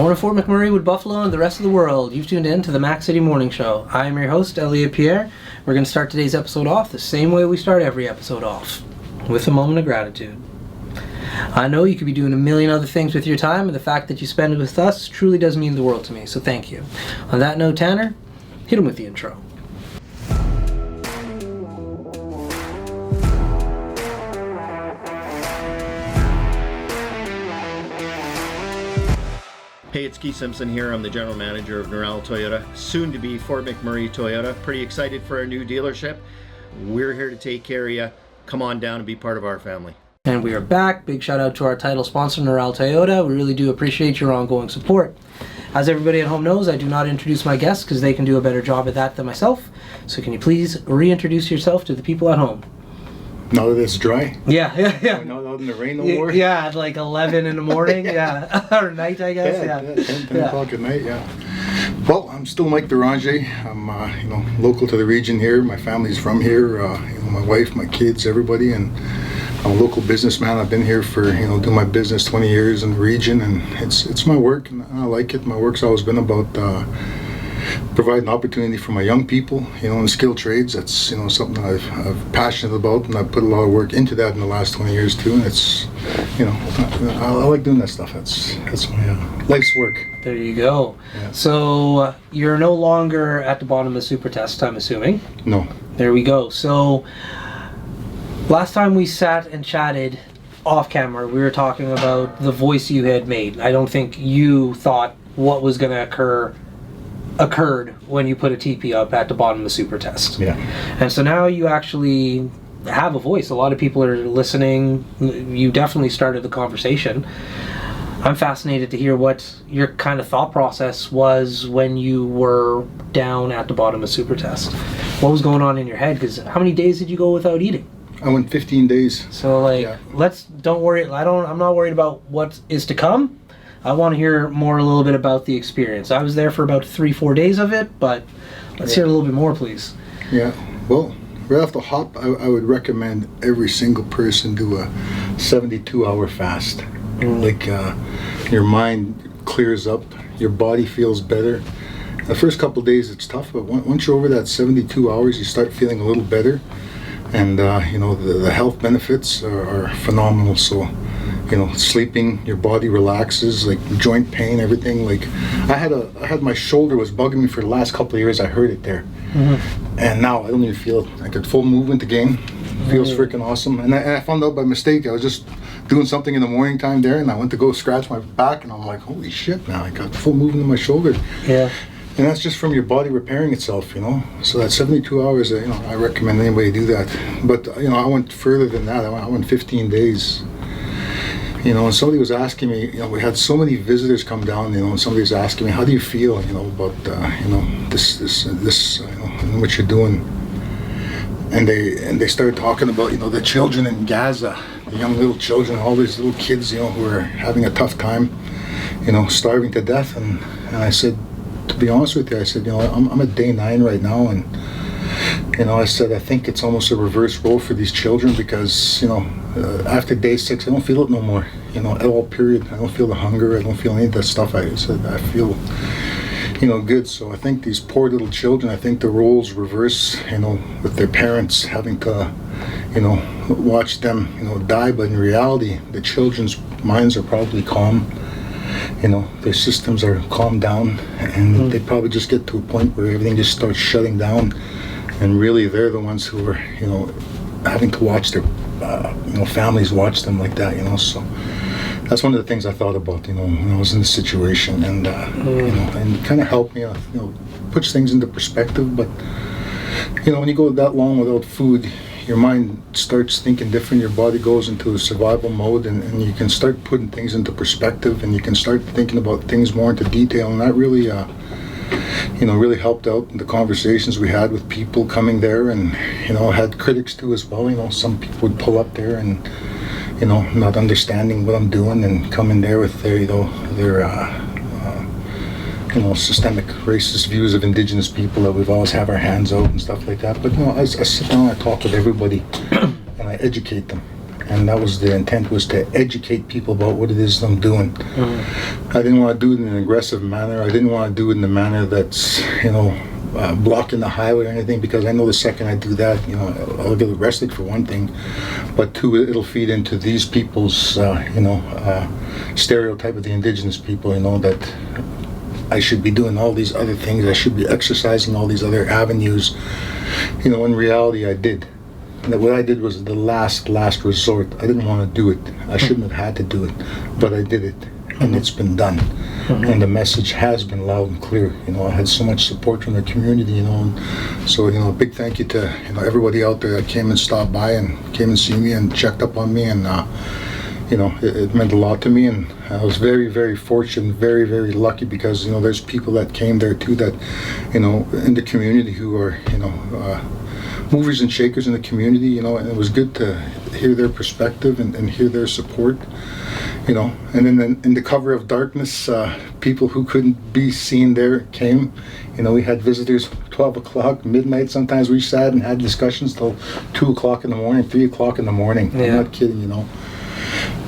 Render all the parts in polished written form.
Morning Fort McMurray with Buffalo and the rest of the world. You've tuned in to the Mac City Morning Show. I am your host, Elliot Pierre. We're going to start today's episode off the same way we start every episode off, with a moment of gratitude. I know you could be doing a million other things with your time, and the fact that you spend it with us truly does mean the world to me, so thank you. On that note, Tanner, hit him with the intro. Hey, it's Keith Simpson here. I'm the general manager of Norel Toyota, soon to be Fort McMurray Toyota. Pretty excited for our new dealership. We're here to take care of you. Come on down and be part of our family. And we are back. Big shout out to our title sponsor, Norel Toyota. We really do appreciate your ongoing support. As everybody at home knows, I do not introduce my guests because they can do a better job at that than myself. So can you please reintroduce yourself to the people at home? Now that it's dry? Yeah. Not out in the rain no more? Yeah, at like 11 in the morning, or night, I guess. Yeah, 10 o'clock at night, yeah. Well, I'm still Mike Deranger. I'm, local to the region here. My family's from here. My wife, my kids, everybody, and I'm a local businessman. I've been here for, doing my business 20 years in the region, and it's my work, and I like it. My work's always been about providing opportunity for my young people, in skilled trades. That's, something I'm passionate about, and I've put a lot of work into that in the last 20 years too, and it's, I like doing that stuff. That's my life's work. There you go. Yeah. So you're no longer at the bottom of the super test, I'm assuming? No. There we go. So last time we sat and chatted off camera, we were talking about the voice you had made. I don't think you thought what was going to occurred when you put a TP up at the bottom of the super test. Yeah. And so now you actually have a voice. A lot of people are listening. You definitely started the conversation. I'm fascinated to hear what your kind of thought process was when you were down at the bottom of super test. What was going on in your head? Because how many days did you go without eating? I went 15 days. So don't worry. I'm not worried about what is to come. I want to hear more a little bit about the experience. I was there for about 3-4 days of it, but let's hear a little bit more, please. Yeah, well, right off the hop, I would recommend every single person do a 72-hour fast. Like your mind clears up, your body feels better. The first couple of days it's tough, but once you're over that 72 hours, you start feeling a little better. And, the health benefits are phenomenal. So, sleeping, your body relaxes, like joint pain, everything. Like I had my shoulder was bugging me for the last couple of years. I heard it there. Mm-hmm. And now I don't even feel it. I got full movement again. Feels freaking awesome. And I found out by mistake. I was just doing something in the morning time there, and I went to go scratch my back, and I'm like, holy shit, man, I got full movement in my shoulder. Yeah. And that's just from your body repairing itself, So that 72 hours, I recommend anybody do that. But, I went further than that. I went 15 days. And somebody was asking me, we had so many visitors come down, and somebody was asking me, how do you feel, about, this, and what you're doing? And they started talking about, the children in Gaza, the young little children, all these little kids, who are having a tough time, starving to death. And I said, to be honest with you, I said, I'm at day 9 right now, and I said I think it's almost a reverse role for these children because after day 6 I don't feel it no more, at all. Period. I don't feel the hunger. I don't feel any of that stuff. I said I feel good. So I think these poor little children, I think the roles reverse, with their parents having to watch them die, but in reality the children's minds are probably calm. Their systems are calmed down, and they probably just get to a point where everything just starts shutting down, and really they're the ones who are, having to watch their, families watch them like that, So that's one of the things I thought about, when I was in this situation, and and it kind of helped me, puts things into perspective. But when you go that long without food, your mind starts thinking different, your body goes into a survival mode, and you can start putting things into perspective, and you can start thinking about things more into detail, and that really, really helped out in the conversations we had with people coming there, and, had critics too as well. Some people would pull up there and, not understanding what I'm doing, and come in there with their, systemic racist views of Indigenous people, that we've always have our hands out and stuff like that. But I sit down, I talk with everybody, and I educate them. And that was the intent, was to educate people about what it is I'm doing. I didn't want to do it in an aggressive manner. I didn't want to do it in a manner that's, blocking the highway or anything, because I know the second I do that, I'll get arrested for one thing, but two, it'll feed into these people's, stereotype of the indigenous people, that I should be doing all these other things. I should be exercising all these other avenues. In reality, I did. And what I did was the last resort. I didn't want to do it. I shouldn't have had to do it, but I did it, and it's been done. And the message has been loud and clear. I had so much support from the community, and so a big thank you to everybody out there that came and stopped by and came and see me and checked up on me, and it meant a lot to me, and I was very, very fortunate, very, very lucky, because there's people that came there too that in the community who are movers and shakers in the community, and it was good to hear their perspective and hear their support. And then in the cover of darkness, people who couldn't be seen there came. We had visitors 12 o'clock, midnight. Sometimes we sat and had discussions till 2 o'clock in the morning, 3 o'clock in the morning. Yeah. I'm not kidding,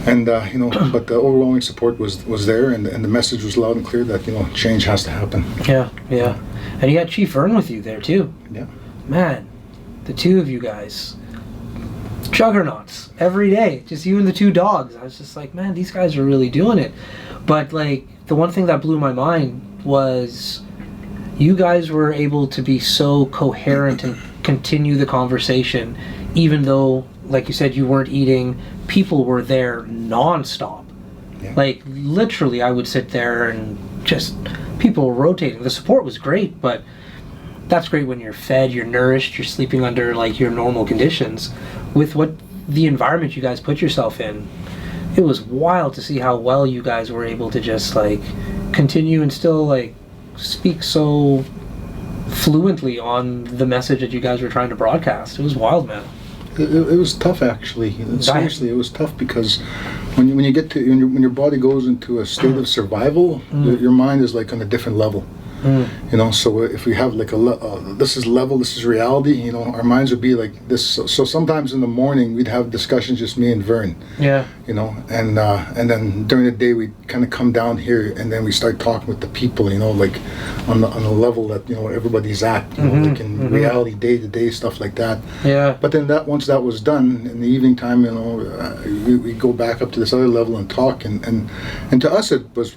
And, but the overwhelming support was there, and the message was loud and clear that, change has to happen. Yeah. And you had Chief Vern with you there too. Yeah. Man, the two of you guys, juggernauts every day, just you and the two dogs. I was just like, man, these guys are really doing it. But like, the one thing that blew my mind was you guys were able to be so coherent and continue the conversation, even though, like you said, you weren't eating. People were there non-stop. Yeah. Like, literally, I would sit there and just, people were rotating. The support was great, but that's great when you're fed, you're nourished, you're sleeping under like your normal conditions. With what the environment you guys put yourself in, it was wild to see how well you guys were able to just like continue and still like speak so fluently on the message that you guys were trying to broadcast. It was wild, man. It was tough, actually. Seriously, it was tough, because when you get to when your body goes into a state of survival, your mind is like on a different level. So if we have like this is level, this is reality, our minds would be like this. So sometimes in the morning we'd have discussions, just me and Vern. Yeah. And then during the day we'd kind of come down here, and then we start talking with the people, like on the level that everybody's at, like in reality, day to day stuff like that. Yeah. But then once that was done in the evening time, we go back up to this other level and talk, and to us it was.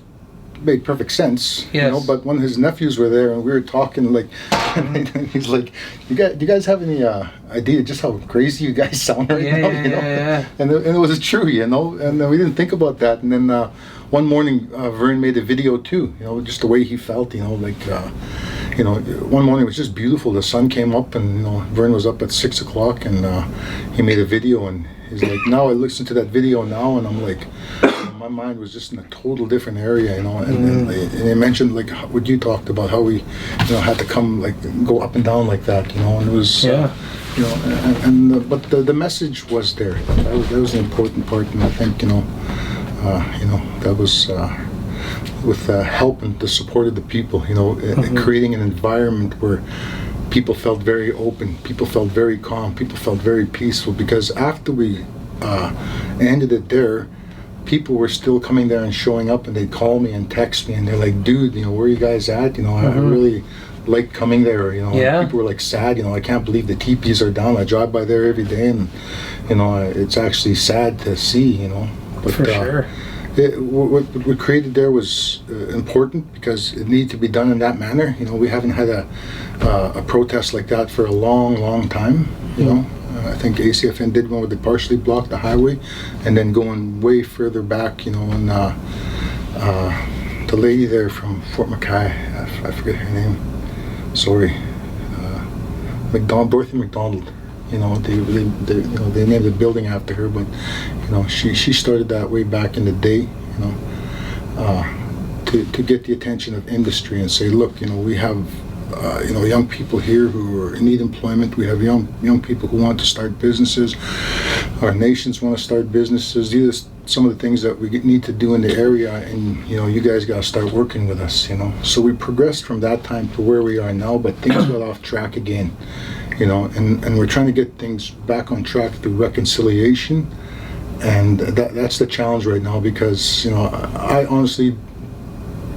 Made perfect sense, yes. But when his nephews were there and we were talking, like, he's like, do you guys have any idea just how crazy you guys sound right now? Yeah. And it was true, and we didn't think about that. And then one morning, Vern made a video too, just the way he felt, one morning it was just beautiful. The sun came up, and Vern was up at 6 o'clock, and he made a video, and he's like, now I listen to that video now, and I'm like, my mind was just in a total different area, and he mentioned like what you talked about, how we, had to come like go up and down like that, and it was, but the message was there. That was the important part, and I think, that was with help and the support of the people, creating an environment where people felt very open, people felt very calm, people felt very peaceful, because after we ended it there, people were still coming there and showing up, and they'd call me and text me, and they're like, dude, where are you guys at? I really like coming there, People were like sad, I can't believe the teepees are down. I drive by there every day, and it's actually sad to see, But for sure. What we created there was important, because it needed to be done in that manner. We haven't had a protest like that for a long, long time, I think ACFN did one where they partially blocked the highway, and then going way further back, and the lady there from Fort Mackay, I forget her name, sorry, Dorothy McDonald, they named the building after her, but she started that way back in the day, to get the attention of industry and say, look, we have young people here who need employment. We have young people who want to start businesses. Our nations want to start businesses. These are some of the things that we need to do in the area, and you guys got to start working with us. So we progressed from that time to where we are now, but things got off track again. And we're trying to get things back on track through reconciliation, And that's the challenge right now, because I honestly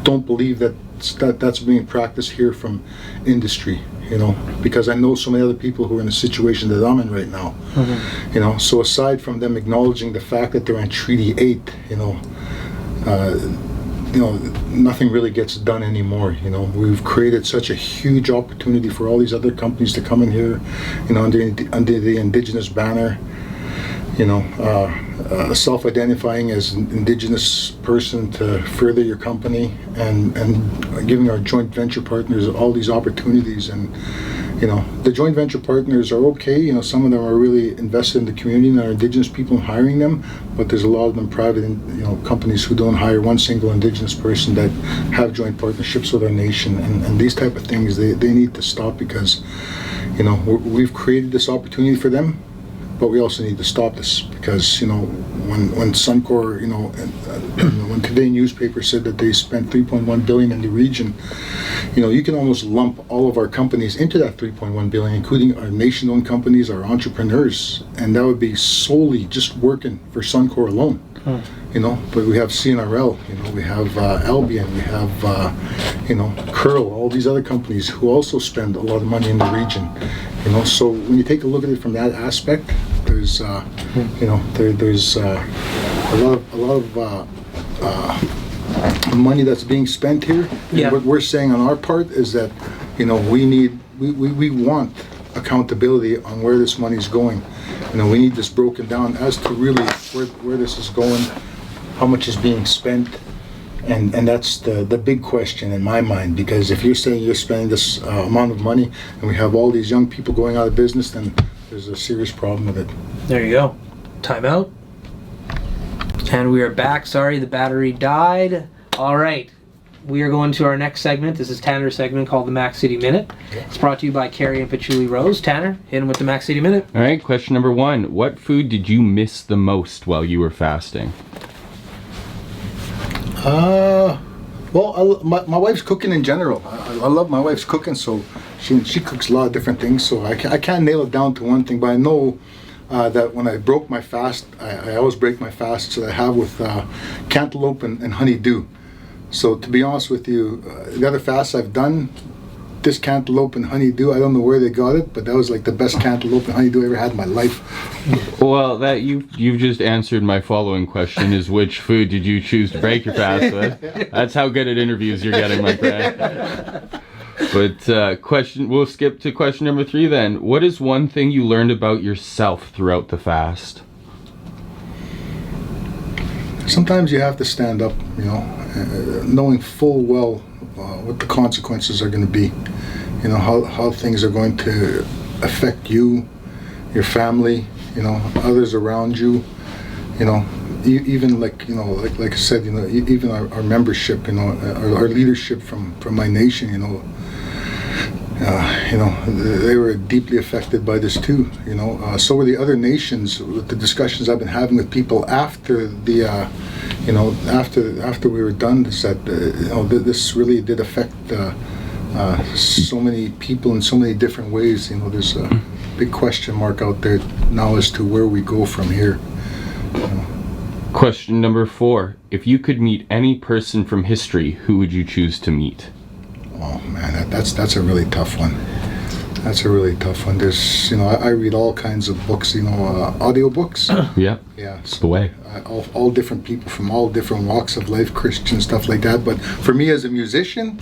don't believe that's being practiced here from industry, because I know so many other people who are in the situation that I'm in right now. So aside from them acknowledging the fact that they're on Treaty 8, nothing really gets done anymore. We've created such a huge opportunity for all these other companies to come in here, under the Indigenous banner, self-identifying as an Indigenous person to further your company, and giving our joint venture partners all these opportunities. And the joint venture partners are okay. Some of them are really invested in the community and our Indigenous people and hiring them, but there's a lot of them private, companies who don't hire one single Indigenous person that have joint partnerships with our nation. And these type of things, they need to stop, because we've created this opportunity for them. But we also need to stop this, because when Suncor, when Today newspaper said that they spent $3.1 billion in the region, you can almost lump all of our companies into that $3.1 billion, including our nation-owned companies, our entrepreneurs, and that would be solely just working for Suncor alone. But we have CNRL, we have Albion, we have Curl, all these other companies who also spend a lot of money in the region. So when you take a look at it from that aspect, there's there's a lot of money that's being spent here. And what we're saying on our part is that we want accountability on where this money is going. We need this broken down as to really where this is going, how much is being spent. And that's the big question in my mind, because if you're saying you're spending this amount of money and we have all these young people going out of business, then there's a serious problem with it. There you go. Time out. And we are back. Sorry, the battery died. All right. We are going to our next segment. This is Tanner's segment called the Mac City Minute. It's brought to you by Carrie and Patchouli Rose. Tanner, hit him with the Mac City Minute. All right, question number 1. What food did you miss the most while you were fasting? Well, my wife's cooking in general. I love my wife's cooking, so she cooks a lot of different things. So I can't nail it down to one thing, but I know that when I broke my fast, I always break my fast that I have with cantaloupe and honeydew. So to be honest with you, the other fasts I've done, this cantaloupe and honeydew, I don't know where they got it, but that was like the best cantaloupe and honeydew I ever had in my life. Well, that you've just answered my following question: is which food did you choose to break your fast with? That's how good at interviews you're getting, my friend. But we'll skip to question number 3 then. What is one thing you learned about yourself throughout the fast? Sometimes you have to stand up, knowing full well what the consequences are going to be, how things are going to affect you, your family, others around you, even like I said, even our membership, our leadership from my nation, they were deeply affected by this too. So were the other nations. With the discussions I've been having with people after the, after we were done, is that this really did affect so many people in so many different ways. There's a big question mark out there now as to where we go from here. Question number 4: if you could meet any person from history, who would you choose to meet? Oh man, that's a really tough one. That's a really tough one. There's, I read all kinds of books, audio books. Yeah. It's the way. All different people from all different walks of life, Christian stuff like that. But for me as a musician,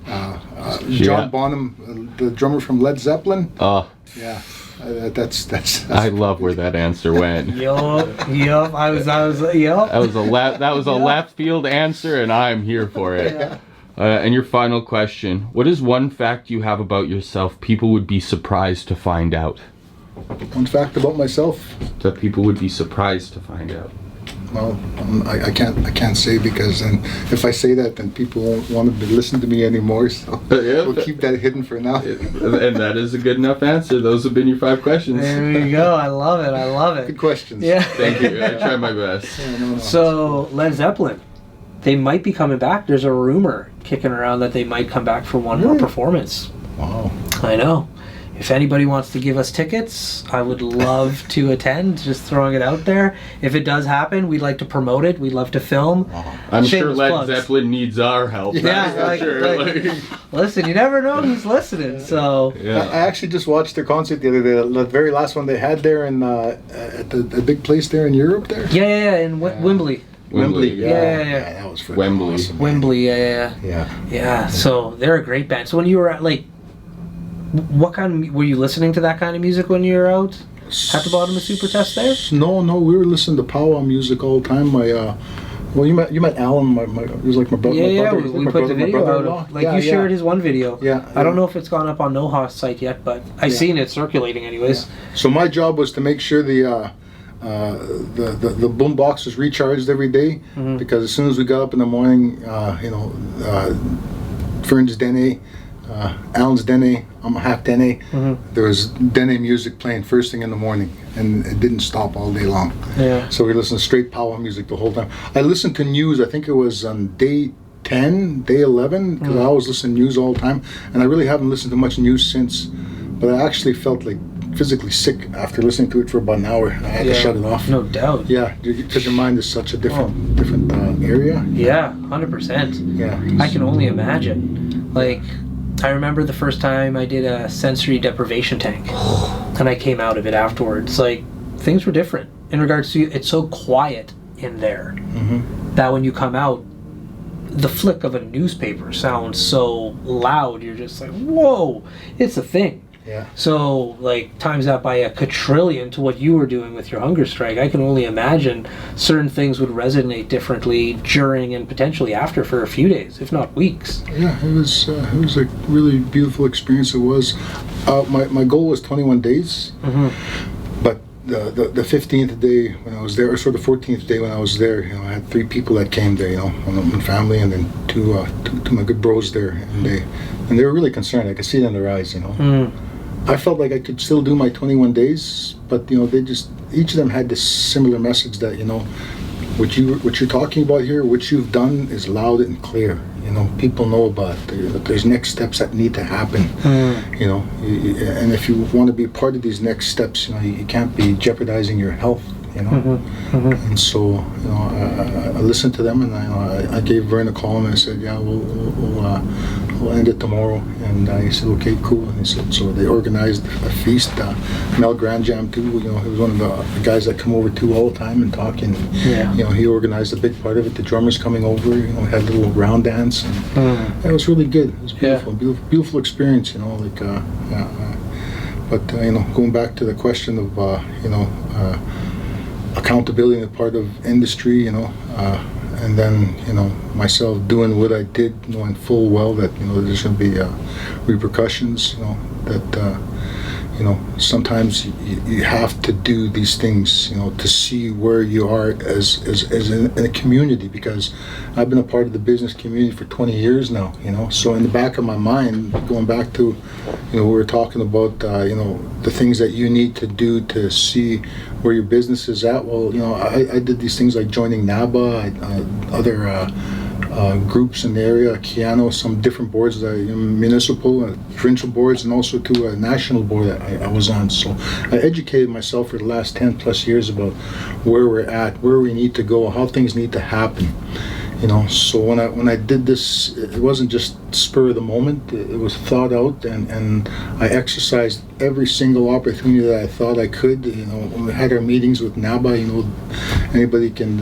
John Bonham, the drummer from Led Zeppelin. That's I love where that answer went. Yup. I was. That was a left field answer, and I'm here for it. Yeah. And your final question: what is one fact you have about yourself people would be surprised to find out? One fact about myself that people would be surprised to find out. Well, I can't say, because then if I say that, then people won't want to listen to me anymore. So we'll keep that hidden for now. And that is a good enough answer. Those have been your 5 questions. There you go. I love it. Good questions. Yeah. Thank you. I tried my best. Yeah, So Led Zeppelin, they might be coming back. There's a rumor kicking around that they might come back for one more performance. Wow. I know. If anybody wants to give us tickets, I would love to attend. Just throwing it out there. If it does happen, we'd like to promote it. We'd love to film. I'm sure Shameless Led plugs. Zeppelin needs our help. Yeah, that's for sure. Listen, you never know who's listening. So I actually just watched their concert the other day. The very last one they had there in at the big place there in Europe. There. yeah, in Wembley. Wembley. Yeah. That was freaking Wembley. awesome, man. Wembley, yeah. Yeah, so they're a great band. So when you were at, like, what kind of, were you listening to that kind of music when you were out at the bottom of Super Test there? No, we were listening to powwow music all the time. Well, you met Alan. He was like my brother. Yeah, my brother, we my put brother, the my video out brother-in-law. of, like, you shared his one video. Yeah, I don't yeah. know if it's gone up on NoHo's site yet, but I've seen it circulating anyways. So my job was to make sure the boom box was recharged every day, because as soon as we got up in the morning, Fern's Dene, Alan's Dene, I'm half Dene. There was Dene music playing first thing in the morning, and it didn't stop all day long. Yeah. So we listened to straight powwow music the whole time. I listened to news. I think it was on day 10, day 11, because I always listen to news all the time, and I really haven't listened to much news since. But I actually felt like physically sick after listening to it for about an hour. I had to shut it off. No doubt. Yeah, because your mind is such a different area. Yeah, 100%. Yeah. I can only imagine. Like, I remember the first time I did a sensory deprivation tank, and I came out of it afterwards. Like, things were different in regards to, it's so quiet in there that when you come out, the flick of a newspaper sounds so loud. You're just like, whoa, it's a thing. Yeah. So, like, times that by a quadrillion to what you were doing with your hunger strike, I can only imagine certain things would resonate differently during and potentially after for a few days, if not weeks. Yeah, it was a really beautiful experience. It was. My goal was 21 days, but the 15th day when I was there, or sort of the 14th day when I was there, I had 3 people that came there, one family, and then two of my good bros there, and they were really concerned. I could see it in their eyes, I felt like I could still do my 21 days, but they just, each of them had this similar message that what you're talking about here, what you've done is loud and clear. People know about it. There's next steps that need to happen. And if you want to be part of these next steps, you can't be jeopardizing your health. And so I listened to them, and I gave Vern a call, and I said, yeah, we'll end it tomorrow. And I said, okay, cool. And he said, so they organized a feast. Mel Grandjam too, he was one of the guys that come over too all the time and talk, and he organized a big part of it. The drummers coming over, had a little round dance, and it was really good. It was beautiful, beautiful experience, but going back to the question of accountability and part of industry, and then myself doing what I did, knowing full well that there's going to be repercussions, that sometimes you have to do these things, to see where you are as in a community, because I've been a part of the business community for 20 years now, so in the back of my mind, going back to we were talking about the things that you need to do to see where your business is at. Well, I did these things like joining NABA, other groups in the area, Kiano, some different boards, municipal, provincial boards, and also to a national board that I was on. So I educated myself for the last 10 plus years about where we're at, where we need to go, how things need to happen. So when I did this, it wasn't just spur of the moment. It was thought out, and I exercised every single opportunity that I thought I could. When we had our meetings with NABA, anybody can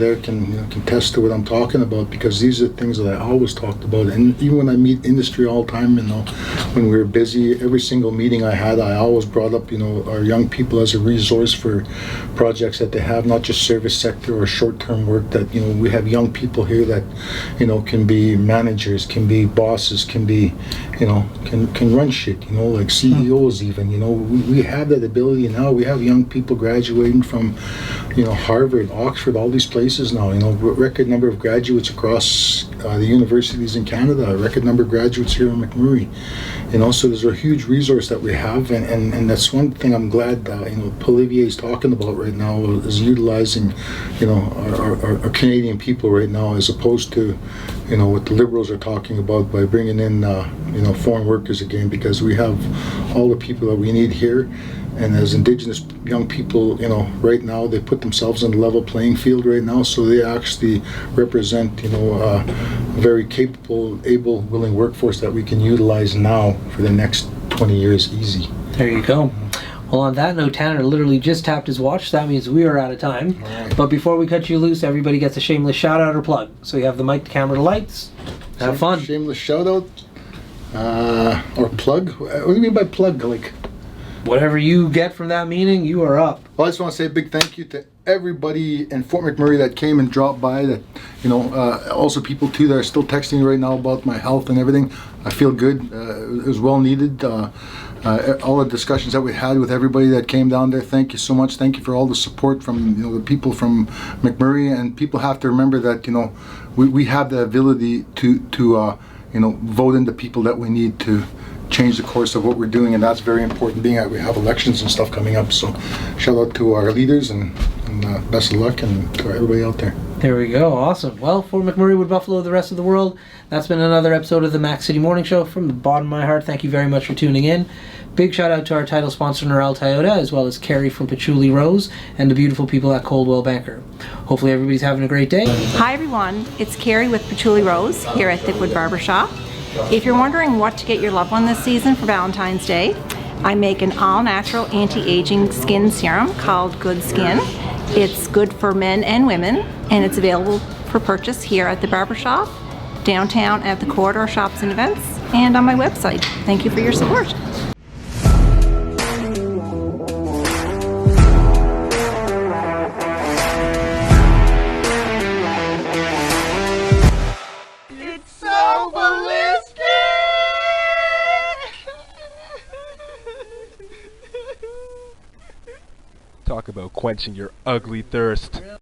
test to what I'm talking about, because these are things that I always talked about. And even when I meet industry all the time, when we were busy, every single meeting I had, I always brought up, our young people as a resource for projects that they have, not just service sector or short-term work. That we have young people here that can be managers, can be bosses, can be can run shit, like CEOs even. We have that ability now. We have young people graduating from Harvard, Oxford, all these places now. Record number of graduates across the universities in Canada. A record number of graduates here in McMurray. So there's a huge resource that we have, and that's one thing I'm glad Olivier is talking about right now, is utilizing our Canadian people right now, as opposed to what the Liberals are talking about, by bringing in foreign workers again, because we have all the people that we need here. And as Indigenous young people, right now they put themselves on a level playing field right now, so they actually represent, a very capable, able, willing workforce that we can utilize now for the next 20 years easy. There you go. Well, on that note, Tanner literally just tapped his watch. That means we are out of time. Right. But before we cut you loose, everybody gets a shameless shout-out or plug. So you have the mic, the camera, the lights. Have fun. Shameless shout-out or plug? What do you mean by plug? Like, whatever you get from that meeting, you are up. well, I just want to say a big thank you to everybody in Fort McMurray that came and dropped by. That also people too that are still texting me right now about my health and everything. I feel good. It was well needed. All the discussions that we had with everybody that came down there. Thank you so much. Thank you for all the support from the people from McMurray. And people have to remember that we have the ability to vote in the people that we need to change the course of what we're doing, and that's very important, being that we have elections and stuff coming up. So shout out to our leaders, and best of luck, and to everybody out there. There we go. Awesome. Well, for McMurray, Wood Buffalo, the rest of the world, that's been another episode of the Mac City Morning Show. From the bottom of my heart, thank you very much for tuning in. Big shout out to our title sponsor, Norel Toyota, as well as Carrie from Patchouli Rose, and the beautiful people at Coldwell Banker. Hopefully everybody's having a great day. Hi everyone, it's Carrie with Patchouli Rose here at Thickwood Barbershop. If you're wondering what to get your loved one this season for Valentine's Day, I make an all-natural anti-aging skin serum called Good Skin. It's good for men and women, and it's available for purchase here at the barbershop, downtown at the Corridor Shops and Events, and on my website. Thank you for your support. Talk about quenching your ugly thirst.